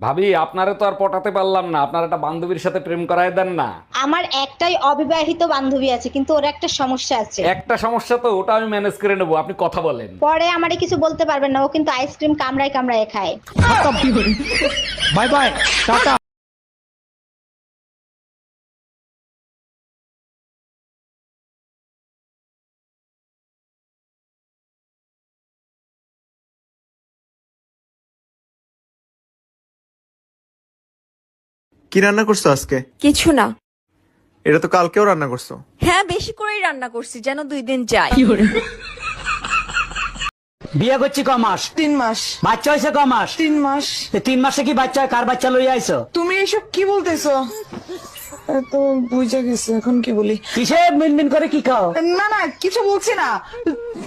ভাবি, আপনারে তো আর পটাতে পারলাম না, আপনার একটা বান্ধবীর সাথে প্রেম করায় দেন না। আমার একটাই অবিবাহিত বান্ধবী আছে, কিন্তু ওর একটা সমস্যা আছে। একটা সমস্যা তো, ওটা আমি ম্যানেজ করে নেবো, আপনি কথা বলেন। পরে আমারে কিছু বলতে পারবেন না, ও কিন্তু আইসক্রিম কামড়ায় কামড়ায় খায়। Bye bye, tata. কি রান্না করছো আজকে? কিছু না। এটা তো কালকেও রান্না করছো। হ্যাঁ, বেশি করেই রান্না করছি যেন 2 দিন যায়। বিয়ে করছি ক মাস? 3 মাস। বাচ্চা হয়েছে ক মাস? 3 মাস। 3 মাসে কি বাচ্চা হয়? কার বাচ্চা লইয়া আইছো? তুমি এসব কি বলতেছো? তো বুঝে গেছে, এখন কি বলি? কিসে মিনমিন করে কি খাও? না না, কিছু বলছি না।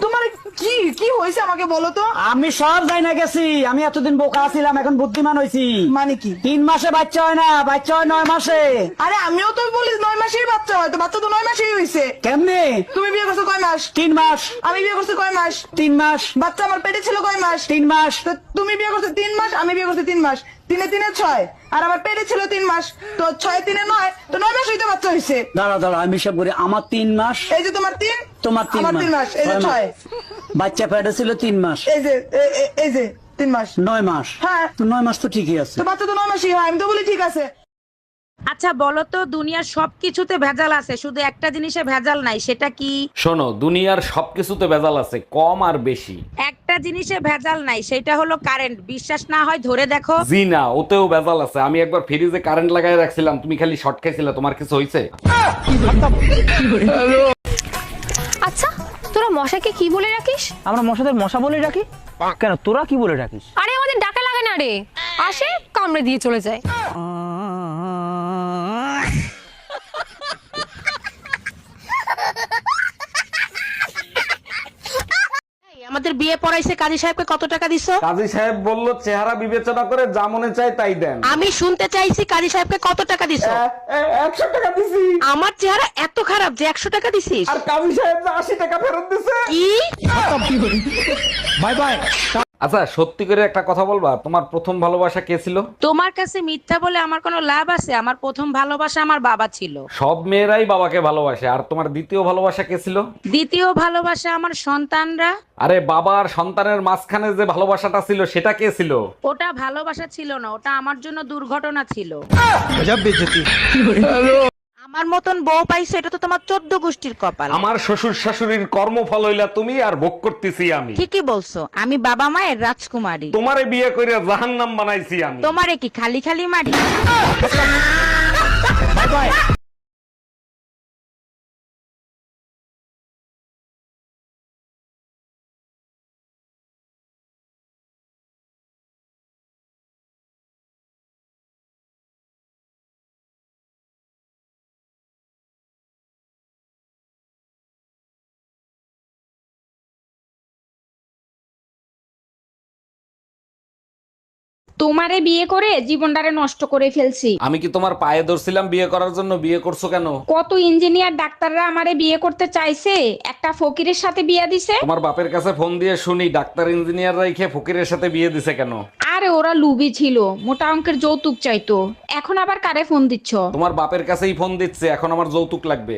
তোমার কি কি হয়েছে আমাকে বলো তো। আমি সব যাই না গেছি, আমি এতদিন বোকা ছিলাম, এখন বুদ্ধিমান হয়েছি। মানে কি? 3 মাসে বাচ্চা হয় না, বাচ্চা হয় 9 মাসে। আরে আমিও তো বলি 9 মাসেই বাচ্চা হয়, তো বাচ্চা তো 9 মাসেই হয়েছে। কেমনে? তুমি বিয়ে করছো কয় মাস? 3 মাস। আমি বিয়ে করছি কয় মাস? 3 মাস। বাচ্চা আমার পেটে ছিল কয় মাস? 3 মাস। তো তুমি বিয়ে করছো 3 মাস, আমি বিয়ে করছি 3 মাস। 3 এ 6, আর আমার পেটে ছিল 3 মাস। তো 6 3 9, তো 9 মাস হইতে বাচ্চা হয়েছে। দাঁড়া দাঁড়া, আমি সব করি। আমার 3 মাস, এই যে তোমার 3, তোমার আমার 3 মাস, এই যে 6, বাচ্চা পেটে ছিল 3 মাস, এই যে এই যে 3 মাস। 9 মাস। হ্যাঁ। তো 9 মাস তো ঠিকই আছে। তো বাচ্চা তো 9 মাসই হয়, আমি তো বলি ঠিক আছে। আচ্ছা বলো তো, দুনিয়ার সবকিছুতে ভেজাল আছে, শুধু একটা জিনিসে ভেজাল নাই, সেটা কি? শোনো, দুনিয়ার সবকিছুতে ভেজাল আছে, কম আর বেশি। একটা জিনিসে ভেজাল নাই, সেটা হলো কারেন্ট। বিশ্বাস না হয় ধরে দেখো। জি না, ওতেও ভেজাল আছে। আমি একবার ফ্রিজে কারেন্ট লাগাই রাখছিলাম, তুমি খালি শর্ট খাইছিলে, তোমার কিছু হয়েছে? আচ্ছা, তোরা মশাকে কি বলে রাখিস? আমরা মশাদের মশা বলে ডাকি। কেন, তোরা কি বলে ডাকিস? আরে আমাদের ডাকা লাগে না রে, আসে কামড়ে দিয়ে চলে যায়। আমাদের বিয়ে পড়াইছে, কাজী সাহেবকে কত টাকা দিছো? কাজী সাহেব বলল চেহারা বিবেচনা করে যা মনে চায় তাই দেন। আমি শুনতে চাইছি কাজী সাহেবকে কত টাকা দিছো? 100 টাকা দিছি। আমার চেহারা এত খারাপ যে 100 টাকা দিছিস? আর কাজী সাহেব 80 টাকা ফেরত দিছে। কি? Bye bye. আচ্ছা, সত্যি করে একটা কথা বলবা, তোমার প্রথম ভালোবাসা কে ছিল? তোমার কাছে মিথ্যা বলে আমার কোনো লাভ আছে? আমার প্রথম ভালোবাসা আমার বাবা ছিল। সব মেয়েরাই বাবাকে ভালোবাসে। আর তোমার দ্বিতীয় ভালোবাসা কে ছিল? দ্বিতীয় ভালোবাসা আমার সন্তানরা। আরে বাবা আর সন্তানের মাঝখানে যে ভালোবাসাটা ছিল সেটা কে ছিল? ওটা ভালোবাসা ছিল না, ওটা আমার জন্য দুর্ঘটনা ছিল। গজব বেইজ্জতি। আমার মতন বউ পাইছো, এটা তো তোমার 14 গোষ্ঠীর কপাল। আমার শ্বশুর শাশুড়ির কর্মফল হইলা তুমি, আর ভোগ করতেছি আমি। ঠিকই বলছো, আমি বাবা মায়ের রাজকুমারী। তোমারে বিয়ে করে জাহান্নাম বানাইছি আমি। তোমারে কি খালি খালি মারি? Bye bye. তোমারে বিয়ে করে জীবনটারে নষ্ট করে ফেলছি। আমি কি তোমার পায়ে ধরছিলাম বিয়ে করার জন্য? বিয়ে করছো কেন? কত ইঞ্জিনিয়ার ডাক্তাররা আমারে বিয়ে করতে চাইছে, একটা ফকিরের সাথে বিয়ে দিছে। তোমার বাপের কাছে ফোন দিয়ে শুনি ডাক্তার ইঞ্জিনিয়ার রাইখে ফকিরের সাথে বিয়ে দিছে কেন? আরে ওরা লুবি ছিল, মোটা অঙ্কের যৌতুক চাইতো। এখন আবার কারে ফোন দিচ্ছ? তোমার বাপের কাছেই ফোন দিচ্ছে, এখন আমার যৌতুক লাগবে।